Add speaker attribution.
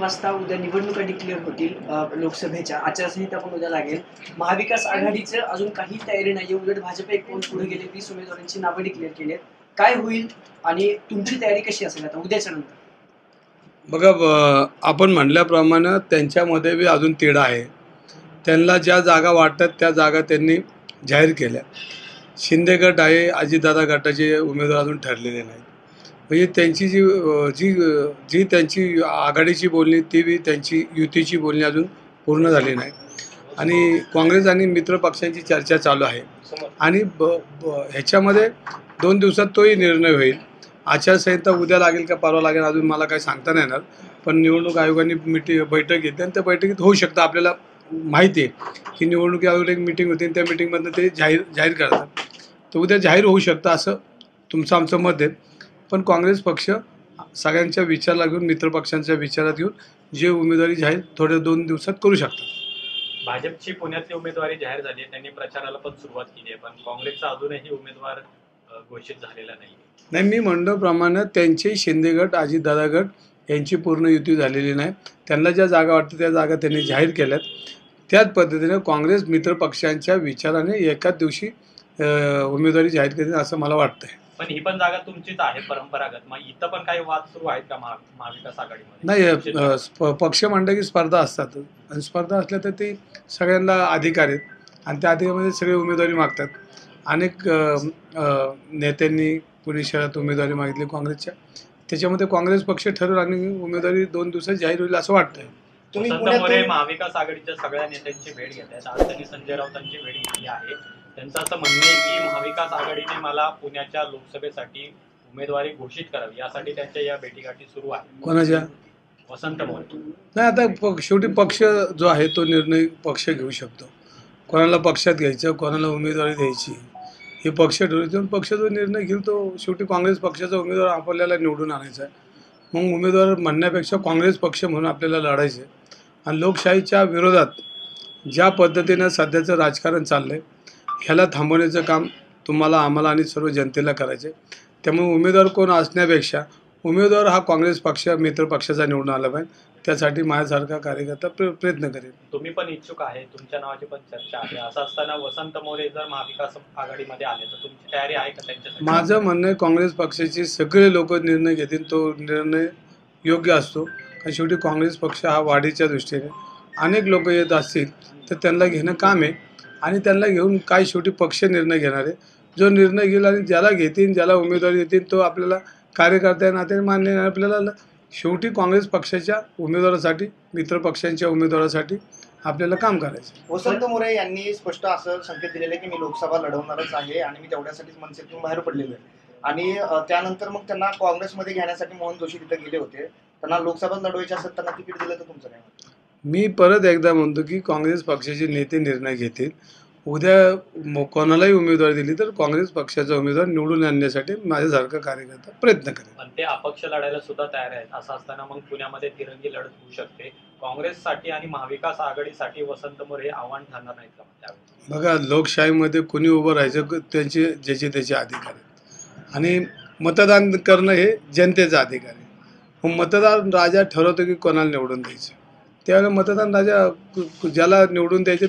Speaker 1: वाजता उद्या निवडणुका डिक्लेअर होतील लोकसभेच्या. आचारसंहिता पण उद्या लागेल. महाविकास आघाडीचं अजून काही तयारी नाहीये. उलट भाजप एक पाऊल पुढे गेले. 20 उमेदवारांची नावं डिक्लेअर केली आहेत. काय होईल आणि तुमची तयारी कशी असेल आता उद्याच्या नंतर?
Speaker 2: बघा, आपण म्हणल्याप्रमाणे त्यांच्यामध्ये बी अजून तिढा आहे. त्यांना ज्या जागा वाटतात त्या जागा त्यांनी जाहीर केल्या. शिंदे गट आहे, अजितदादा गटाचे उमेदवार अजून ठरलेले नाहीत. म्हणजे त्यांची जी त्यांची आघाडीची बोलणी ती बी त्यांची युतीची बोलणी अजून पूर्ण झाली नाही. आणि काँग्रेस आणि मित्र पक्षांची चर्चा चालू आहे. आणि ह्याच्यामध्ये 2 दिवसात तोही निर्णय होईल. आचारसंहिता उद्या लागेल का परवा लागेल अजून मला काही सांगता नाही येणार. पण निवडणूक आयोगाने बैठक घेतली आणि त्या बैठकीत होऊ शकतं. आपल्याला माहिती आहे की निवडणूक आयोग एक मिटिंग होती आणि त्या मिटिंगमधनं ते जाहीर करतात. तर उद्या जाहीर होऊ शकतं असं आमचं मत आहे. पण काँग्रेस पक्ष सगळ्यांच्या विचाराला घेऊन, मित्रपक्षांच्या विचारात घेऊन जे उमेदवारी जाहीर थोड्या 2 दिवसात करू शकतात.
Speaker 3: भाजपची पुण्यातली उमेदवारी जाहीर झाली आहे. त्यांनी प्रचाराला पण सुरुवात केली आहे. पण काँग्रेसचा अजूनही उमेदवार घोषित झालेला नाही.
Speaker 2: मी म्हणल्याप्रमाणे त्यांचे शिंदे गट, अजितदादा गट यांची पूर्ण युती झालेली नाही. त्यांना ज्या जागा वाटतं त्या जागा त्यांनी जाहीर केल्यात. त्याच पद्धतीने काँग्रेस मित्रपक्षांच्या विचाराने एकाच दिवशी उमेदवारी जाहीर केली असं मला वाटतंय.
Speaker 3: पण ही पण जागा तुमचीच आहे परंपरागत. मग इथं पण काही वाद सुरू आहेत का महाविकास आघाडीमध्ये?
Speaker 2: नाही, पक्ष म्हणलं की स्पर्धा असतात आणि स्पर्धा असल्या तर ते सगळ्यांना अधिकार आहेत आणि त्या अधिकारामध्ये सगळे उमेदवारी मागतात. अनेक नेत्यांनी पुणे शहरात उमेदवारी मागितली काँग्रेसच्या. त्याच्यामध्ये काँग्रेस पक्ष ठरवून आणि उमेदवारी 2 दिवसात जाहीर होईल असं वाटतंय.
Speaker 3: तुम्ही पुण्यात महाविकास आघाडीच्या सगळ्या नेत्यांची भेट घेत आहेत. आज त्यांनी संजय राऊतांची भेट घेतली आहे. त्यांचं असं म्हणणं आहे की महाविकास आघाडीने मला पुण्याच्या लोकसभेसाठी उमेदवारी घोषित करावी यासाठी त्यांच्या या भेटीगाठी सुरू आहे.
Speaker 2: कोणाच्या?
Speaker 3: वसंत मोरे.
Speaker 2: नाही, आता शेवटी पक्ष जो आहे तो निर्णय पक्ष घेऊ शकतो. कोणाला पक्षात घ्यायचं, कोणाला उमेदवारी द्यायची हे पक्ष ठरवतो. पक्ष जो निर्णय घेईल तो शेवटी काँग्रेस पक्षाचा उमेदवार आपल्याला निवडून आणायचा आहे. मग उमेदवार म्हणण्यापेक्षा काँग्रेस पक्ष म्हणून आपल्याला लढायचं आहे. आणि लोकशाहीच्या विरोधात ज्या पद्धतीनं सध्याचं राजकारण चाललं आहे ह्याला थांबवण्याचं काम तुम्हाला, आम्हाला आणि सर्व जनतेला करायचं आहे. त्यामुळे उमेदवार कोण असण्यापेक्षा उमेदवार हा काँग्रेस पक्ष, मित्र पक्षाचा निवडून आला पाहिजे. त्यासाठी माझ्यासारखा कार्यकर्ता प्रयत्न करेल.
Speaker 3: तुम्ही पण इच्छुक आहे, तुमच्या नावाची पण चर्चा आहे. असं असताना वसंत मोरे जर महाविकास आघाडीमध्ये आले तर तुमची तयारी आहे का त्यांच्यासाठी? माझं
Speaker 2: म्हणणं आहे काँग्रेस पक्षाचे सगळे लोक निर्णय घेतील तो निर्णय योग्य असतो. कारण शेवटी काँग्रेस पक्ष हा वाढीच्या दृष्टीने अनेक लोक येत असतील तर त्यांना घेणं काम आहे. आणि त्यांना घेऊन काय शेवटी पक्ष निर्णय घेणार आहे. जो निर्णय घेईल आणि ज्याला घेतील, ज्याला उमेदवारी देतील तो आपल्याला कार्यकर्त्या नात्याने मान्य नाही. आपल्याला शेवटी काँग्रेस पक्षाच्या उमेदवारासाठी, मित्र पक्षांच्या उमेदवारासाठी आपल्याला काम करायचं.
Speaker 4: वसंत मोरे यांनी स्पष्ट असं संकेत दिलेले की मी लोकसभा लढवणारच आहे आणि मी तेवढ्यासाठीच मनसेतून बाहेर पडलेलो आहे. आणि त्यानंतर मग त्यांना काँग्रेसमध्ये घेण्यासाठी मोहन जोशी तिथे गेले होते. त्यांना लोकसभा लढवायची असेल त्यांना तिकीट दिलं तर तुमचं काय म्हणतं?
Speaker 2: मी परत एकदा म्हणतो की काँग्रेस पक्षाचे नेते निर्णय घेतील. उद्या कोणालाही उमेदवारी दिली तर काँग्रेस पक्षाचा उमेदवार निवडून आणण्यासाठी माझ्यासारखा कार्यकर्ता प्रयत्न करेल.
Speaker 3: पण ते अपक्ष लढायला सुद्धा तयार आहेत. असं असताना मग पुण्यामध्ये तिरंगी लढत होऊ शकते. काँग्रेससाठी आणि महाविकास आघाडीसाठी वसंत मोरे आव्हान ठरणार नाहीत का त्यावेळी?
Speaker 2: बघा, लोकशाहीमध्ये कुणी उभं राहायचं त्याचे त्याचे अधिकार आहेत आणि मतदान करणं हे जनतेचा अधिकार आहे. मग मतदान राजा ठरवतो की कोणाला निवडून द्यायचं. त्यावेळेला मतदान राजा ज्याला निवडून द्यायचे